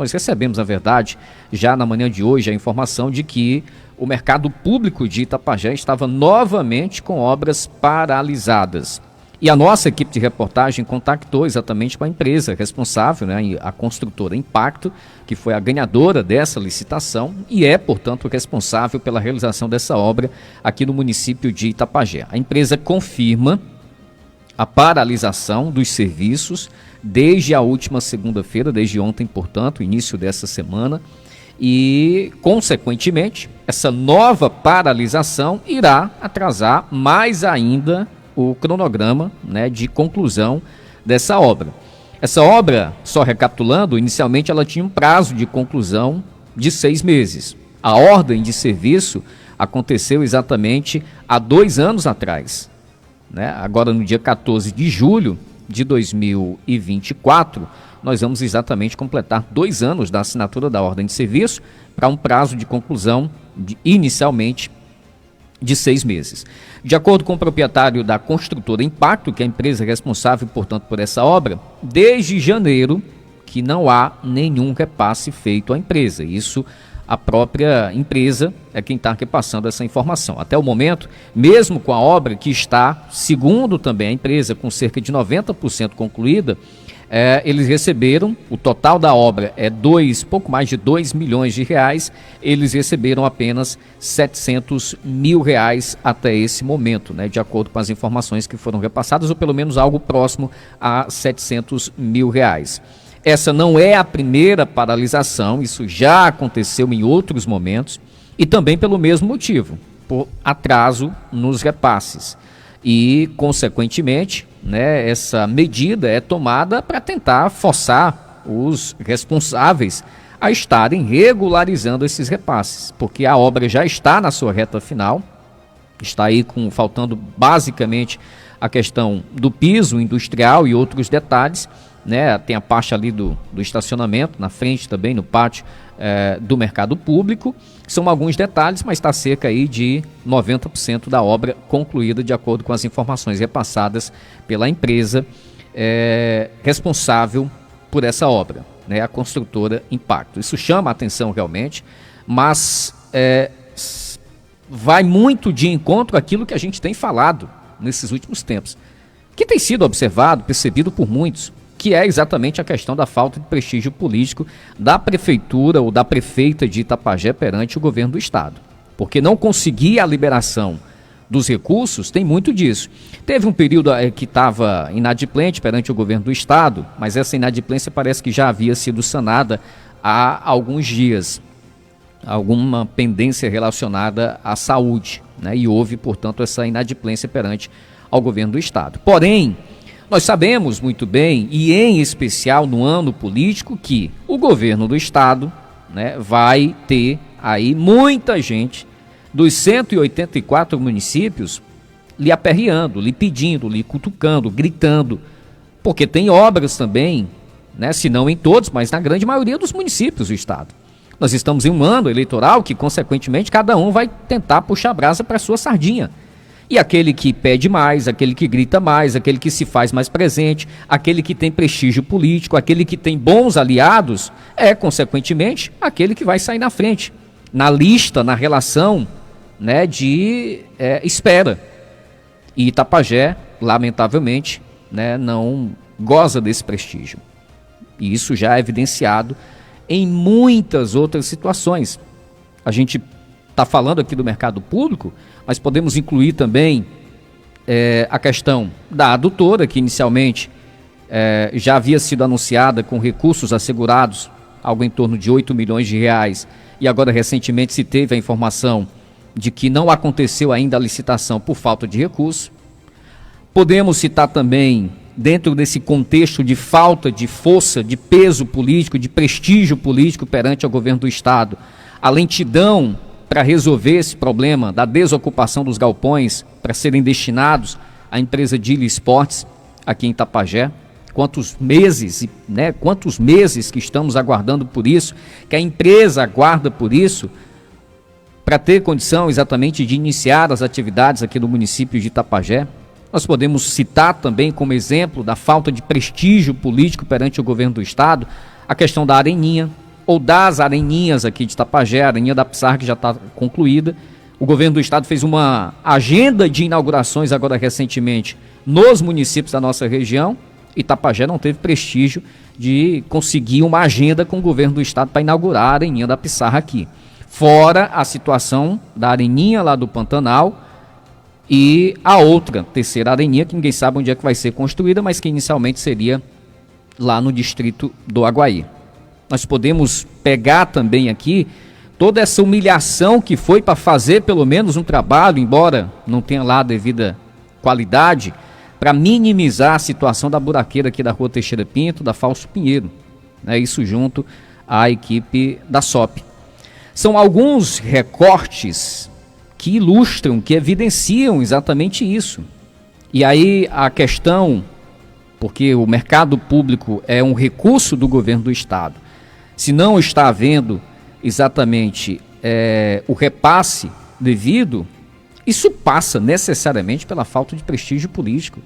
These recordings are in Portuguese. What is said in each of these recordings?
Nós recebemos, na verdade, já na manhã de hoje, a informação de que o mercado público de Itapajé estava novamente com obras paralisadas. E a nossa equipe de reportagem contactou exatamente com a empresa responsável, a construtora Impacto, que foi a ganhadora dessa licitação e é, portanto, responsável pela realização dessa obra aqui no município de Itapajé. A empresa confirma a paralisação dos serviços desde a última segunda-feira, desde ontem, portanto, início dessa semana, e, consequentemente, essa nova paralisação irá atrasar mais ainda o cronograma, de conclusão dessa obra. Essa obra, só recapitulando, inicialmente ela tinha um prazo de conclusão de 6 meses. A ordem de serviço aconteceu exatamente há 2 anos atrás. Agora, no dia 14 de julho de 2024, nós vamos exatamente completar 2 anos da assinatura da ordem de serviço para um prazo de conclusão inicialmente de 6 meses. De acordo com o proprietário da construtora Impacto, que é a empresa responsável, portanto, por essa obra, desde janeiro que não há nenhum repasse feito à empresa. Isso a própria empresa é quem está repassando essa informação. Até o momento, mesmo com a obra que está, segundo também a empresa, com cerca de 90% concluída, eles receberam, o total da obra é pouco mais de 2 milhões de reais, eles receberam apenas 700 mil reais até esse momento, de acordo com as informações que foram repassadas, ou pelo menos algo próximo a 700 mil reais. Essa não é a primeira paralisação, isso já aconteceu em outros momentos, e também pelo mesmo motivo, por atraso nos repasses. E, consequentemente, essa medida é tomada para tentar forçar os responsáveis a estarem regularizando esses repasses, porque a obra já está na sua reta final, está aí faltando basicamente a questão do piso industrial e outros detalhes, tem a parte ali do estacionamento, na frente também, no pátio do mercado público. São alguns detalhes, mas está cerca aí de 90% da obra concluída, de acordo com as informações repassadas pela empresa responsável por essa obra, a construtora Impacto. Isso chama a atenção realmente, mas vai muito de encontro àquilo que a gente tem falado nesses últimos tempos, que tem sido observado, percebido por muitos, que é exatamente a questão da falta de prestígio político da prefeitura ou da prefeita de Itapajé perante o governo do estado. Porque não conseguir a liberação dos recursos tem muito disso. Teve um período que estava inadimplente perante o governo do estado, mas essa inadimplência parece que já havia sido sanada há alguns dias. Alguma pendência relacionada à saúde, e houve, portanto, essa inadimplência perante ao governo do estado. Porém, nós sabemos muito bem, e em especial no ano político, que o governo do estado vai ter aí muita gente dos 184 municípios lhe aperreando, lhe pedindo, lhe cutucando, gritando, porque tem obras também, se não em todos, mas na grande maioria dos municípios do estado. Nós estamos em um ano eleitoral que, consequentemente, cada um vai tentar puxar a brasa para a sua sardinha. E aquele que pede mais, aquele que grita mais, aquele que se faz mais presente, aquele que tem prestígio político, aquele que tem bons aliados, consequentemente, aquele que vai sair na frente, na lista, na relação de espera. E Itapajé, lamentavelmente, não goza desse prestígio. E isso já é evidenciado em muitas outras situações. A gente está falando aqui do mercado público, mas podemos incluir também a questão da adutora, que inicialmente já havia sido anunciada com recursos assegurados, algo em torno de 8 milhões de reais, e agora recentemente se teve a informação de que não aconteceu ainda a licitação por falta de recurso. Podemos citar também, dentro desse contexto de falta de força, de peso político, de prestígio político perante o governo do estado, a lentidão para resolver esse problema da desocupação dos galpões para serem destinados à empresa Dili Esportes aqui em Itapajé. Quantos meses que estamos aguardando por isso, que a empresa aguarda por isso, para ter condição exatamente de iniciar as atividades aqui no município de Itapajé. Nós podemos citar também como exemplo da falta de prestígio político perante o governo do estado, a questão da Areninha, ou das areninhas aqui de Itapajé, a areninha da Pissarra que já está concluída. O governo do estado fez uma agenda de inaugurações agora recentemente nos municípios da nossa região. Itapajé não teve prestígio de conseguir uma agenda com o governo do estado para inaugurar a areninha da Pissarra aqui. Fora a situação da areninha lá do Pantanal e a outra, terceira areninha, que ninguém sabe onde é que vai ser construída, mas que inicialmente seria lá no distrito do Aguaí. Nós podemos pegar também aqui toda essa humilhação que foi para fazer pelo menos um trabalho, embora não tenha lá a devida qualidade, para minimizar a situação da buraqueira aqui da Rua Teixeira Pinto, da Fausto Pinheiro, né? Isso junto à equipe da SOP. São alguns recortes que ilustram, que evidenciam exatamente isso. E aí a questão, porque o mercado público é um recurso do governo do estado, se não está havendo exatamente o repasse devido, isso passa necessariamente pela falta de prestígio político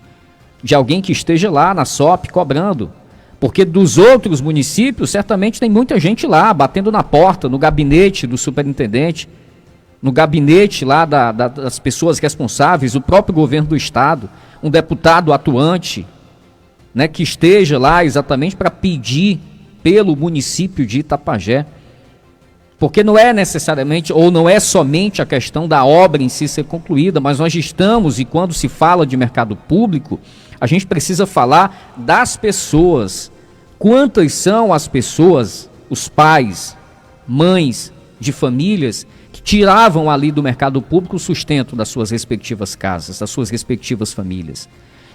de alguém que esteja lá na SOP cobrando, porque dos outros municípios certamente tem muita gente lá batendo na porta, no gabinete do superintendente, no gabinete lá das pessoas responsáveis, o próprio governo do estado, um deputado atuante, né, que esteja lá exatamente para pedir pelo município de Itapajé. Porque não é necessariamente, ou não é somente a questão da obra em si ser concluída, mas nós estamos, e quando se fala de mercado público, a gente precisa falar das pessoas. Quantas são as pessoas, os pais, mães de famílias, que tiravam ali do mercado público o sustento das suas respectivas casas, das suas respectivas famílias.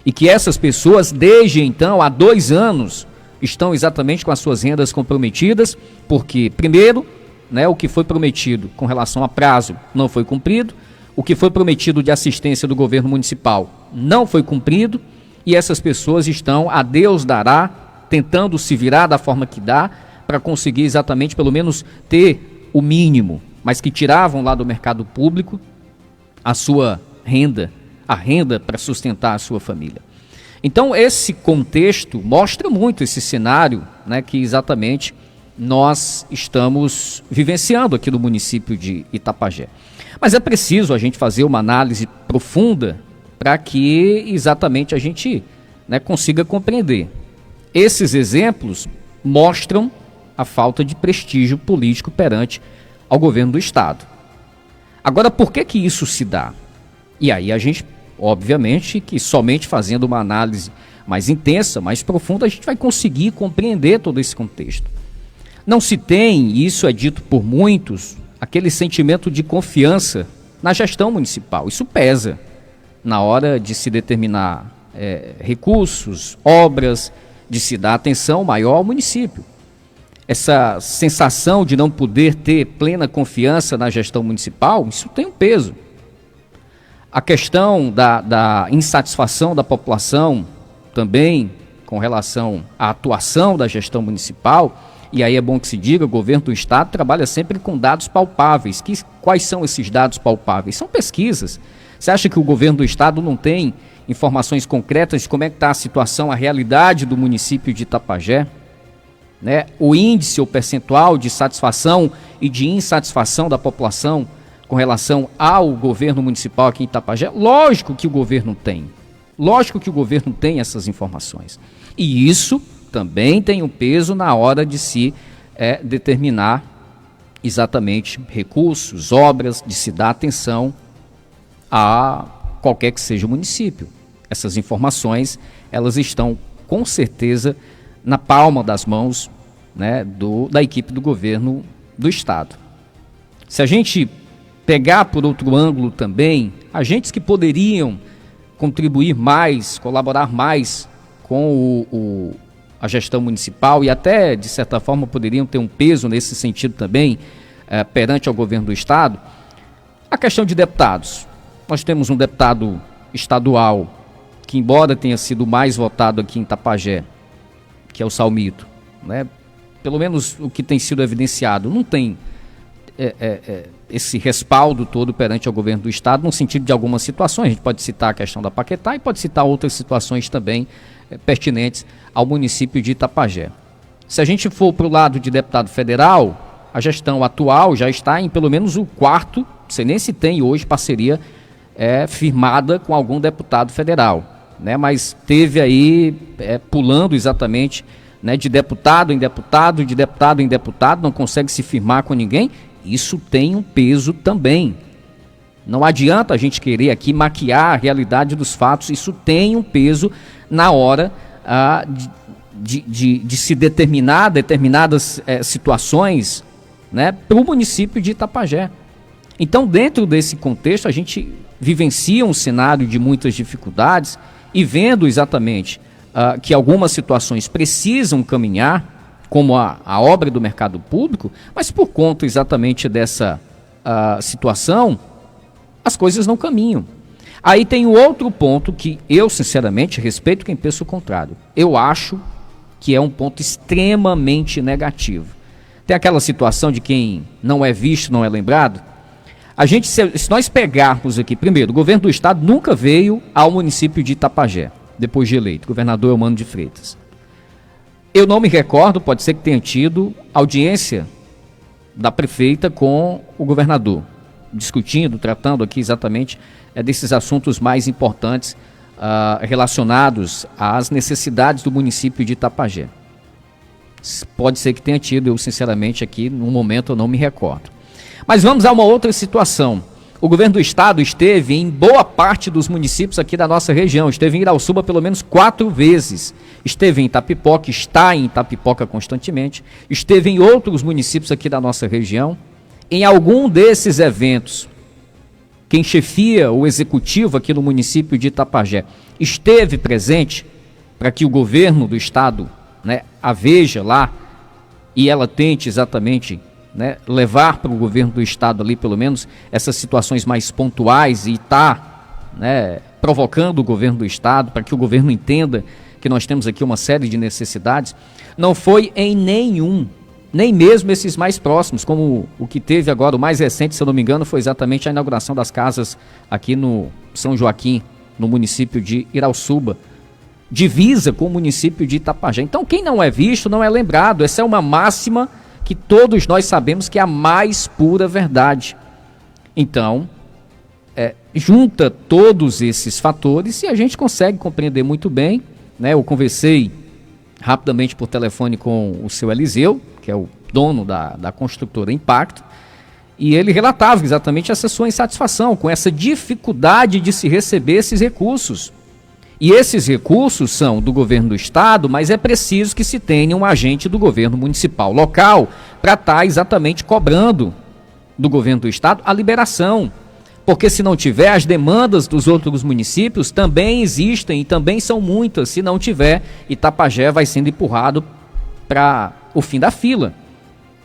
E que essas pessoas, desde então, há 2 anos, estão exatamente com as suas rendas comprometidas, porque, primeiro, né, o que foi prometido com relação a prazo não foi cumprido, o que foi prometido de assistência do governo municipal não foi cumprido, e essas pessoas estão, a Deus dará, tentando se virar da forma que dá, para conseguir exatamente, pelo menos, ter o mínimo, mas que tiravam lá do mercado público a sua renda, a renda para sustentar a sua família. Então, esse contexto mostra muito esse cenário, né, que exatamente nós estamos vivenciando aqui no município de Itapajé. Mas é preciso a gente fazer uma análise profunda para que exatamente a gente, né, consiga compreender. Esses exemplos mostram a falta de prestígio político perante ao governo do estado. Agora, por que que isso se dá? E aí a gente, obviamente, que somente fazendo uma análise mais intensa, mais profunda, a gente vai conseguir compreender todo esse contexto. Não se tem, e isso é dito por muitos, aquele sentimento de confiança na gestão municipal. Isso pesa na hora de se determinar recursos, obras, de se dar atenção maior ao município. Essa sensação de não poder ter plena confiança na gestão municipal, isso tem um peso. A questão da insatisfação da população também com relação à atuação da gestão municipal, e aí é bom que se diga, o governo do estado trabalha sempre com dados palpáveis. Quais são esses dados palpáveis? São pesquisas. Você acha que o governo do estado não tem informações concretas de como é que está a situação, a realidade do município de Itapajé? Né? O índice ou percentual de satisfação e de insatisfação da população com relação ao governo municipal aqui em Itapajé? Lógico que o governo tem. Lógico que o governo tem essas informações. E isso também tem um peso na hora de se determinar exatamente recursos, obras, de se dar atenção a qualquer que seja o município. Essas informações, elas estão com certeza na palma das mãos, né, da equipe do governo do estado. Se a gente pegar por outro ângulo também, agentes que poderiam contribuir mais, colaborar mais com a gestão municipal e até, de certa forma, poderiam ter um peso nesse sentido também perante ao governo do estado, a questão de deputados. Nós temos um deputado estadual que, embora tenha sido mais votado aqui em Itapajé, que é o Salmito, né? Pelo menos o que tem sido evidenciado, não tem esse respaldo todo perante ao governo do estado, no sentido de algumas situações. A gente pode citar a questão da Paquetá e pode citar outras situações também pertinentes ao município de Itapajé. Se a gente for para o lado de deputado federal, a gestão atual já está em pelo menos o quarto, não sei nem se tem hoje parceria firmada com algum deputado federal, né? Mas teve aí pulando exatamente, né, de deputado em deputado, de deputado em deputado, não consegue se firmar com ninguém. Isso tem um peso também. Não adianta a gente querer aqui maquiar a realidade dos fatos, isso tem um peso na hora de se determinar determinadas situações, né, para o município de Itapajé. Então, dentro desse contexto, a gente vivencia um cenário de muitas dificuldades e vendo exatamente que algumas situações precisam caminhar, como a obra do mercado público, mas por conta exatamente dessa situação, as coisas não caminham. Aí tem o outro ponto que eu, sinceramente, respeito quem pensa o contrário. Eu acho que é um ponto extremamente negativo. Tem aquela situação de quem não é visto, não é lembrado. Se nós pegarmos aqui, primeiro, o governo do estado nunca veio ao município de Itapajé, depois de eleito, governador Eumano de Freitas. Eu não me recordo, pode ser que tenha tido audiência da prefeita com o governador, discutindo, tratando aqui exatamente desses assuntos mais importantes relacionados às necessidades do município de Itapajé. Pode ser que tenha tido, eu sinceramente aqui, no momento eu não me recordo. Mas vamos a uma outra situação. O governo do estado esteve em boa parte dos municípios aqui da nossa região, esteve em Irauçuba pelo menos 4 vezes, esteve em Itapipoca, está em Itapipoca constantemente, esteve em outros municípios aqui da nossa região. Em algum desses eventos, quem chefia o executivo aqui no município de Itapajé esteve presente para que o governo do estado, né, a veja lá e ela tente exatamente, né, levar para o governo do estado ali pelo menos essas situações mais pontuais e né, provocando o governo do estado para que o governo entenda que nós temos aqui uma série de necessidades. Não foi em nenhum, nem mesmo esses mais próximos, como o que teve agora, o mais recente, se eu não me engano, foi exatamente a inauguração das casas aqui no São Joaquim, no município de Irauçuba, divisa com o município de Itapajé. Então, quem não é visto não é lembrado. Essa é uma máxima que todos nós sabemos que é a mais pura verdade. Então, junta todos esses fatores e a gente consegue compreender muito bem, né? Eu conversei rapidamente por telefone com o seu Eliseu, que é o dono da construtora Impacto, e ele relatava exatamente essa sua insatisfação com essa dificuldade de se receber esses recursos. E esses recursos são do governo do estado, mas é preciso que se tenha um agente do governo municipal local para estar exatamente cobrando do governo do estado a liberação. Porque se não tiver, as demandas dos outros municípios também existem e também são muitas. Se não tiver, Itapajé vai sendo empurrado para o fim da fila.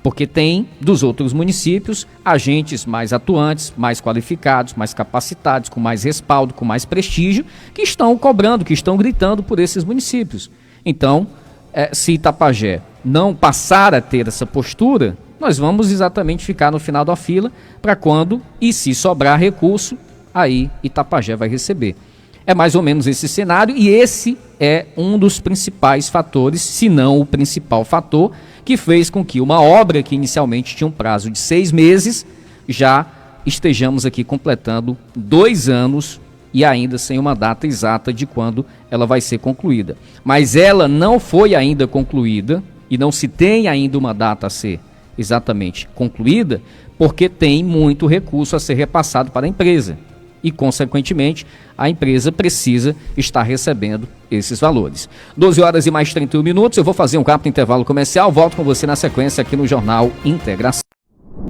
Porque tem dos outros municípios agentes mais atuantes, mais qualificados, mais capacitados, com mais respaldo, com mais prestígio, que estão cobrando, que estão gritando por esses municípios. Então, se Itapajé não passar a ter essa postura, nós vamos exatamente ficar no final da fila para quando, e se sobrar recurso, aí Itapajé vai receber. É mais ou menos esse cenário e esse é um dos principais fatores, se não o principal fator, que fez com que uma obra que inicialmente tinha um prazo de 6 meses, já estejamos aqui completando 2 anos e ainda sem uma data exata de quando ela vai ser concluída. Mas ela não foi ainda concluída e não se tem ainda uma data a ser exatamente concluída, porque tem muito recurso a ser repassado para a empresa. E, consequentemente, a empresa precisa estar recebendo esses valores. 12 horas e mais 31 minutos, eu vou fazer um rápido intervalo comercial, volto com você na sequência aqui no Jornal Integração.